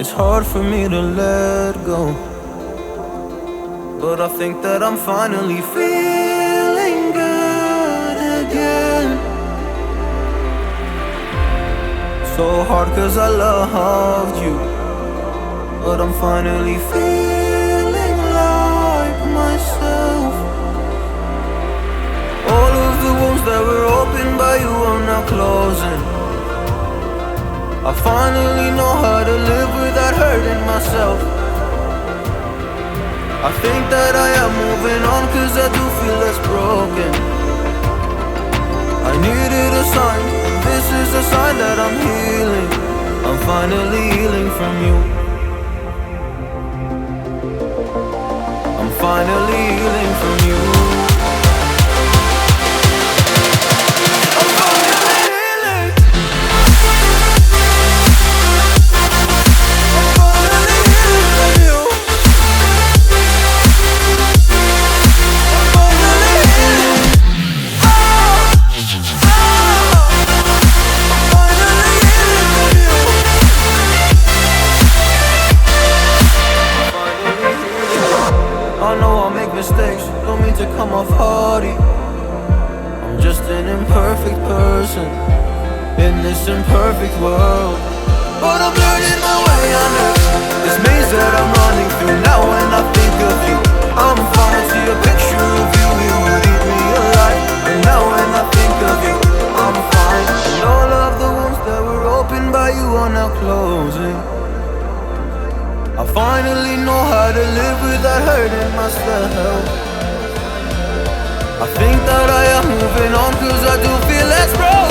It's hard for me to let go, but I think that I'm finally feeling good again. So hard cause I loved you, but I'm finally feeling like myself. All of the wounds that were opened by you are now closing. I finally know how to live without hurting myself. I think that I am moving on cause I do feel less broken. I needed a sign, this is a sign that I'm healing. I'm finally healing from you. I'm finally healing from you. I know I'll make mistakes, don't mean to come off haughty. I'm just an imperfect person in this imperfect world, but I'm learning my way under this maze that I'm running through. Now when I think of you, I'm fine. I see a picture of you, you would eat me alive. And now when I think of you, I'm fine. And all of the wounds that were opened by you are now closing. I finally know how to live without hurting myself. I think that I am moving on cause I do feel less broken.